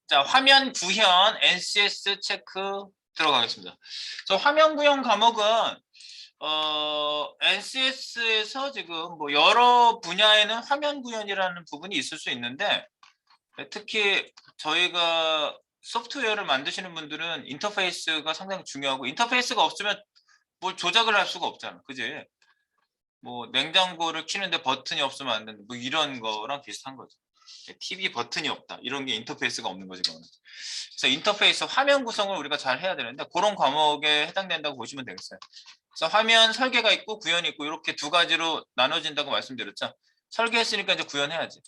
자, 화면 구현 NCS 체크 들어가겠습니다. 화면 구현 과목은 NCS에서 지금 뭐 여러 분야에는 화면 구현이라는 부분이 있을 수 있는데 특히 저희가 소프트웨어를 만드시는 분들은 인터페이스가 상당히 중요하고 인터페이스가 없으면 뭘 조작을 할 수가 없잖아. 그지? 뭐 냉장고를 켜는데 버튼이 없으면 안 된다. 뭐 이런 거랑 비슷한 거죠. TV 버튼이 없다. 이런 게 인터페이스가 없는 거지. 그거는. 그래서 인터페이스 화면 구성을 우리가 잘 해야 되는데 그런 과목에 해당된다고 보시면 되겠어요. 그래서 화면 설계가 있고 구현이 있고 이렇게 두 가지로 나눠진다고 말씀드렸죠. 설계했으니까 이제 구현해야지.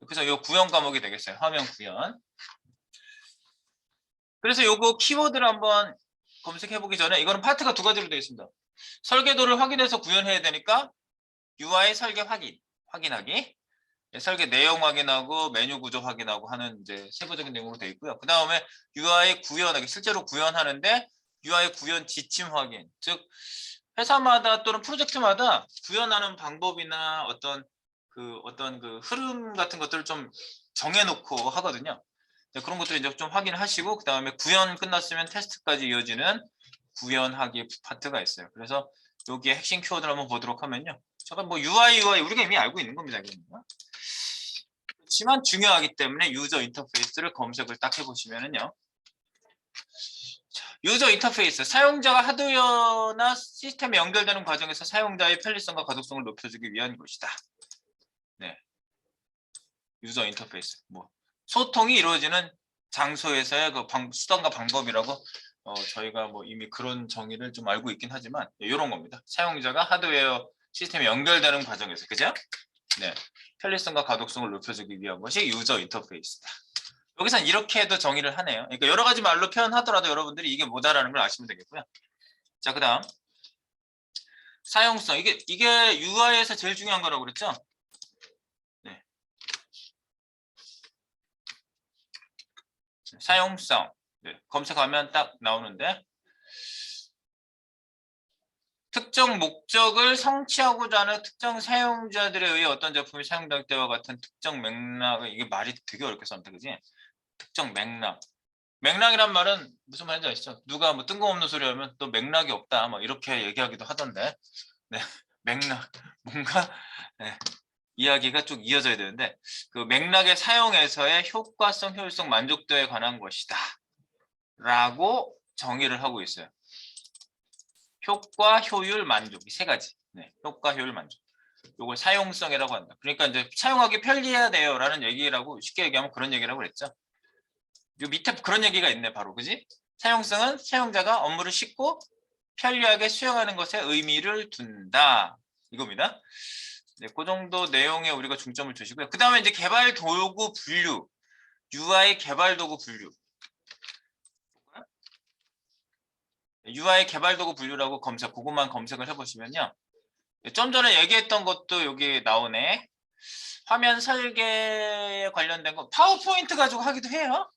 그래서 이 구현 과목이 되겠어요. 화면 구현. 그래서 요거 키워드를 한번 검색해 보기 전에 이거는 파트가 두 가지로 되어 있습니다. 설계도를 확인해서 구현해야 되니까 UI 설계 확인하기. 설계 내용 확인하고 메뉴 구조 확인하고 하는 이제 세부적인 내용으로 되어 있고요. 그 다음에 UI 구현하기, 실제로 구현하는데 UI 구현 지침 확인. 즉 회사마다 또는 프로젝트마다 구현하는 방법이나 어떤 그 흐름 같은 것들을 좀 정해놓고 하거든요. 그런 것들을 이제 좀 확인하시고 그 다음에 구현 끝났으면 테스트까지 이어지는 구현하기 파트가 있어요. 그래서 여기에 핵심 키워드를 한번 보도록 하면요. 잠깐 뭐 UI 우리가 이미 알고 있는 겁니다. 그렇지만 중요하기 때문에 유저 인터페이스를 검색을 딱 해보시면은요. 유저 인터페이스, 사용자가 하드웨어나 시스템에 연결되는 과정에서 사용자의 편리성과 가독성을 높여주기 위한 것이다. 네, 유저 인터페이스, 뭐 소통이 이루어지는 장소에서의 그 수단과 방법이라고 저희가 뭐 이미 그런 정의를 좀 알고 있긴 하지만 이런 겁니다. 사용자가 하드웨어 시스템에 연결되는 과정에서, 그죠? 네, 편리성과 가독성을 높여주기 위한 것이 유저 인터페이스다. 여기선 이렇게 해도 정의를 하네요. 그러니까 여러 가지 말로 표현하더라도 여러분들이 이게 뭐다라는 걸 아시면 되겠고요. 자, 그다음 사용성. 이게 UI에서 제일 중요한 거라고 그랬죠? 네. 사용성. 네. 검색하면 딱 나오는데 특정 목적을 성취하고자 하는 특정 사용자들에 의해 어떤 제품이 사용될 때와 같은 특정 맥락을, 이게 말이 되게 어렵게 썼는데, 그지? 특정 맥락. 맥락이란 말은 무슨 말인지 아시죠? 누가 뭐 뜬금없는 소리 하면 또 맥락이 없다, 뭐 이렇게 얘기하기도 하던데. 네, 맥락. 뭔가 네, 이야기가 쭉 이어져야 되는데 그 맥락의 사용에서의 효과성, 효율성, 만족도에 관한 것이다 라고 정의를 하고 있어요. 효과, 효율, 만족, 이 세 가지. 네, 효과, 효율, 만족. 이걸 사용성이라고 한다. 그러니까 이제 사용하기 편리해야 돼요 라는 얘기라고, 쉽게 얘기하면 그런 얘기라고 그랬죠. 요 밑에 그런 얘기가 있네, 바로. 그지? 사용성은 사용자가 업무를 쉽고 편리하게 수행하는 것에 의미를 둔다, 이겁니다. 네, 그 정도 내용에 우리가 중점을 두시고요. 그 다음에 이제 개발 도구 분류, UI 개발 도구 분류. UI 개발 도구 분류라고 그것만 검색을 해보시면요. 좀 전에 얘기했던 것도 여기 나오네. 화면 설계에 관련된 거 파워포인트 가지고 하기도 해요.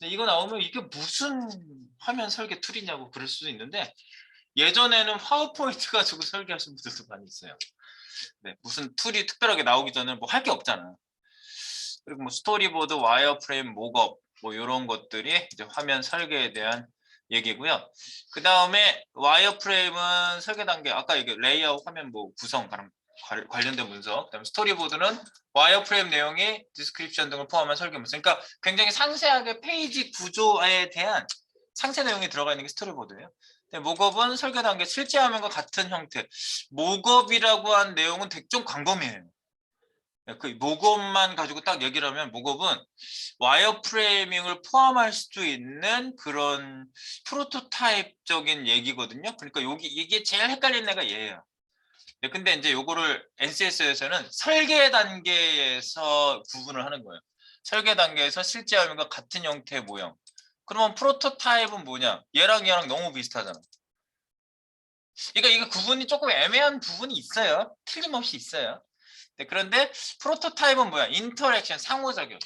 이거 나오면 이게 무슨 화면 설계 툴이냐고 그럴 수도 있는데 예전에는 파워포인트 가지고 설계하신 분들도 많이 있어요. 네, 무슨 툴이 특별하게 나오기 전에 뭐 할 게 없잖아. 그리고 뭐 스토리보드, 와이어프레임, 목업 뭐 이런 것들이 이제 화면 설계에 대한 얘기고요. 그 다음에 와이어프레임은 설계 단계, 아까 이게 레이아웃, 화면 뭐 구성 관련된 문서, 그다음에 스토리보드는 와이어프레임 내용이 디스크립션 등을 포함한 설계 문서. 그러니까 굉장히 상세하게 페이지 구조에 대한 상세 내용이 들어가 있는 게 스토리보드예요. 목업은 설계 단계 실제 화면과 같은 형태. 목업이라고 한 내용은 좀 광범위해요. 그 목업만 가지고 딱 얘기를 하면 목업은 와이어프레이밍을 포함할 수도 있는 그런 프로토타입적인 얘기거든요. 그러니까 이게 제일 헷갈리는 애가 얘예요. 근데 이제 요거를 NCS에서는 설계 단계에서 구분을 하는 거예요. 설계 단계에서 실제 화면과 같은 형태의 모형. 그러면 프로토타입은 뭐냐? 얘랑 너무 비슷하잖아. 그러니까 이게 구분이 조금 애매한 부분이 있어요. 틀림없이 있어요. 네, 그런데 프로토타입은 뭐야? 인터랙션, 상호작용.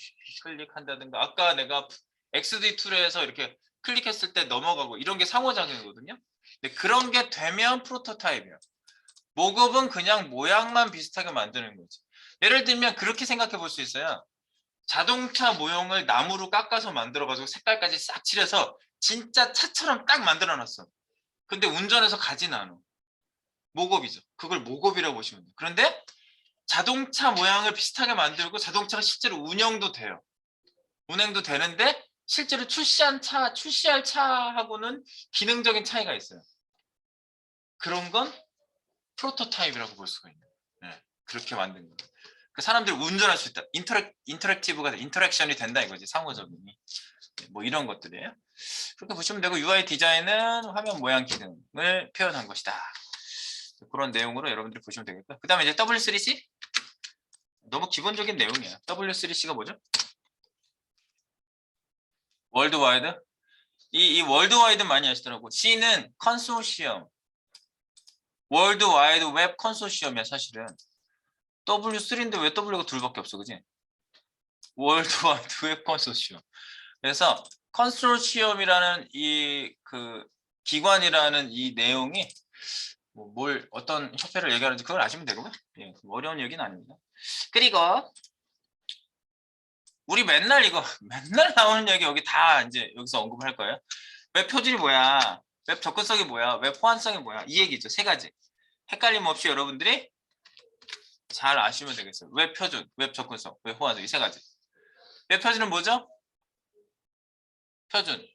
클릭한다든가 아까 내가 XD 툴에서 이렇게 클릭했을 때 넘어가고 이런 게 상호작용이거든요. 근데 그런 게 되면 프로토타입이야. 목업은 그냥 모양만 비슷하게 만드는 거지. 예를 들면 그렇게 생각해 볼 수 있어요. 자동차 모형을 나무로 깎아서 만들어가지고 색깔까지 싹 칠해서 진짜 차처럼 딱 만들어놨어. 근데 운전해서 가진 않아. 모겁이죠. 그걸 모겁이라고 보시면 돼요. 그런데 자동차 모양을 비슷하게 만들고 자동차가 실제로 운영도 돼요. 운행도 되는데 실제로 출시할 차하고는 기능적인 차이가 있어요. 그런 건 프로토타입이라고 볼 수가 있는 거예요. 네, 그렇게 만든 거예요. 그 사람들이 운전할 수 있다. 인터랙션이 된다 이거지, 상호작용이. 네, 뭐 이런 것들이에요. 그렇게 보시면 되고, UI 디자인은 화면 모양 기능을 표현한 것이다. 그런 내용으로 여러분들이 보시면 되겠고요. 그 다음에 이제 W3C? 너무 기본적인 내용이야. W3C가 뭐죠? 월드와이드? 이 월드와이드 많이 하시더라고. C는 컨소시엄. 월드와이드 웹 컨소시엄이야, 사실은. W3인데 왜 W가 둘밖에 없어, 그지? 월드와이드 웹 컨소시엄. 그래서 컨소시엄이라는 이 기관이라는 이 내용이 뭘 어떤 협회를 얘기하는지 그걸 아시면 되고요. 예, 어려운 얘기는 아닙니다. 그리고 우리 맨날 맨날 나오는 얘기 여기 다 이제 여기서 언급할 거예요. 웹 표준이 뭐야? 웹 접근성이 뭐야? 웹 호환성이 뭐야? 이 얘기죠. 세 가지. 헷갈림 없이 여러분들이 잘 아시면 되겠어요. 웹 표준, 웹 접근성, 웹 호환성 이 세 가지. 웹 표준은 뭐죠? 표준.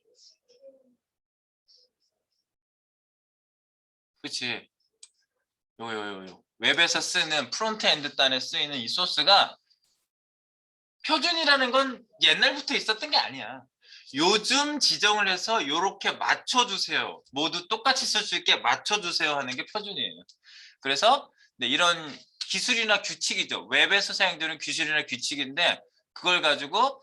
그치. 요. 웹에서 쓰는 프론트엔드 단에 쓰이는 이 소스가 표준이라는 건 옛날부터 있었던 게 아니야. 요즘 지정을 해서 이렇게 맞춰주세요. 모두 똑같이 쓸 수 있게 맞춰주세요 하는 게 표준이에요. 그래서 네, 이런 기술이나 규칙이죠. 웹에서 사용되는 기술이나 규칙인데 그걸 가지고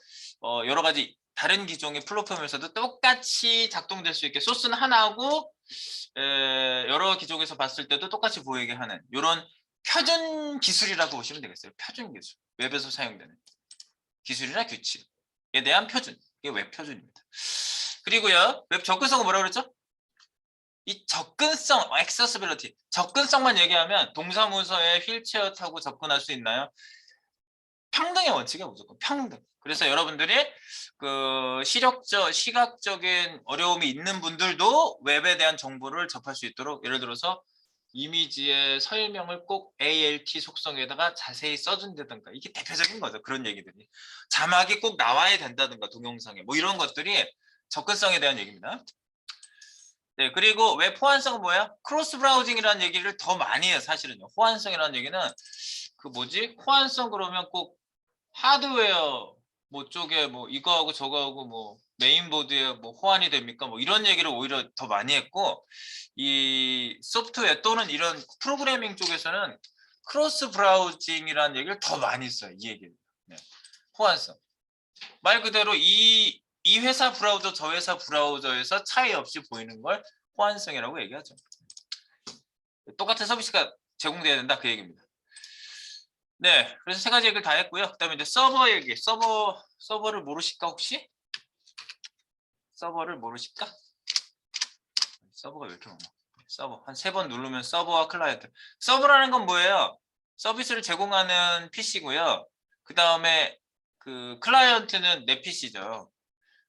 여러 가지 다른 기종의 플랫폼에서도 똑같이 작동될 수 있게 소스는 하나고 여러 기종에서 봤을 때도 똑같이 보이게 하는 이런 표준 기술이라고 보시면 되겠어요. 표준 기술. 웹에서 사용되는 기술이나 규칙에 대한 표준. 이게 웹 표준입니다. 그리고요. 웹 접근성은 뭐라고 그랬죠? 이 접근성, accessibility. 접근성만 얘기하면 동사무소에 휠체어 타고 접근할 수 있나요? 평등의 원칙이야, 무조건 평등. 그래서 여러분들이 시각적인 어려움이 있는 분들도 웹에 대한 정보를 접할 수 있도록, 예를 들어서 이미지의 설명을 꼭 ALT 속성에다가 자세히 써준다든가, 이게 대표적인 거죠. 그런 얘기들이. 자막이 꼭 나와야 된다든가, 동영상에. 뭐 이런 것들이 접근성에 대한 얘기입니다. 네, 그리고 웹 호환성은 뭐야? 크로스 브라우징이라는 얘기를 더 많이 해요, 사실은요. 호환성이라는 얘기는 호환성 그러면 꼭 하드웨어 뭐 쪽에 뭐 이거하고 저거하고 뭐 메인보드에 뭐 호환이 됩니까? 뭐 이런 얘기를 오히려 더 많이 했고, 이 소프트웨어 또는 이런 프로그래밍 쪽에서는 크로스 브라우징이라는 얘기를 더 많이 써요. 이 얘기를. 네. 호환성. 말 그대로 이 회사 브라우저 저 회사 브라우저에서 차이 없이 보이는 걸 호환성이라고 얘기하죠. 똑같은 서비스가 제공돼야 된다, 그 얘기입니다. 네, 그래서 세 가지 얘기를 다 했고요. 그다음에 이제 서버 얘기. 서버를 모르실까 혹시? 서버를 모르실까? 서버가 왜 이렇게 많아? 서버 한 3번 누르면 서버와 클라이언트. 서버라는 건 뭐예요? 서비스를 제공하는 PC고요. 그 다음에 클라이언트는 내 PC죠.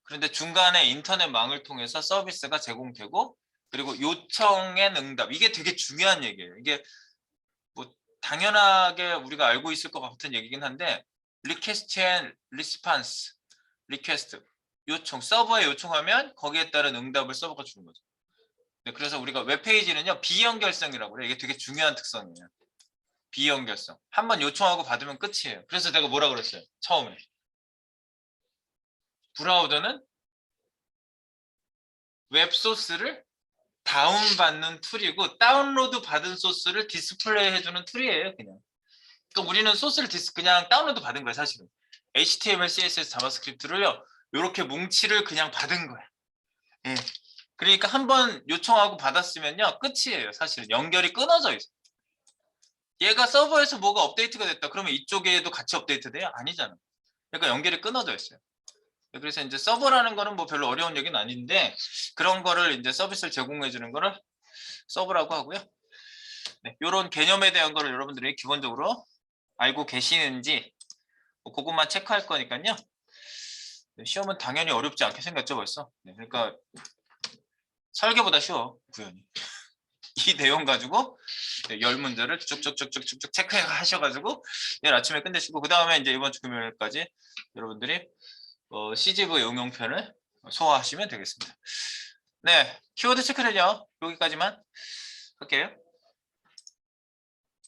그런데 중간에 인터넷망을 통해서 서비스가 제공되고, 그리고 요청엔 응답. 이게 되게 중요한 얘기예요. 이게 뭐 당연하게 우리가 알고 있을 것 같은 얘기긴 한데, 리퀘스트 앤 리스판스, 리퀘스트 요청, 서버에 요청하면 거기에 따른 응답을 서버가 주는 거죠. 네, 그래서 우리가 웹페이지는요, 비연결성이라고 그래요. 이게 되게 중요한 특성이에요. 비연결성. 한번 요청하고 받으면 끝이에요. 그래서 내가 뭐라 그랬어요? 처음에. 브라우저는 웹소스를 다운받는 툴이고, 다운로드 받은 소스를 디스플레이 해주는 툴이에요, 그냥. 그러니까 우리는 소스를 그냥 다운로드 받은 거예요, 사실은. HTML, CSS, 자바스크립트를요, 이렇게 뭉치를 그냥 받은 거야. 예. 그러니까 한번 요청하고 받았으면요, 끝이에요, 사실은. 연결이 끊어져 있어요. 얘가 서버에서 뭐가 업데이트가 됐다. 그러면 이쪽에도 같이 업데이트 돼요? 아니잖아. 그러니까 연결이 끊어져 있어요. 그래서 이제 서버라는 거는 뭐 별로 어려운 얘기는 아닌데, 그런 거를 이제 서비스를 제공해 주는 거를 서버라고 하고요. 네, 이런 개념에 대한 거를 여러분들이 기본적으로 알고 계시는지 그것만 체크할 거니까요. 시험은 당연히 어렵지 않게 생겼죠 벌써. 네, 그러니까 설계보다 쉬워 구현이. 이 내용 가지고 10문제를 쭉쭉쭉쭉쭉 체크하셔가지고 내일 아침에 끝내시고 그 다음에 이제 이번 주 금요일까지 여러분들이 CGV 응용편을 소화하시면 되겠습니다. 네, 키워드 체크는요 여기까지만 할게요.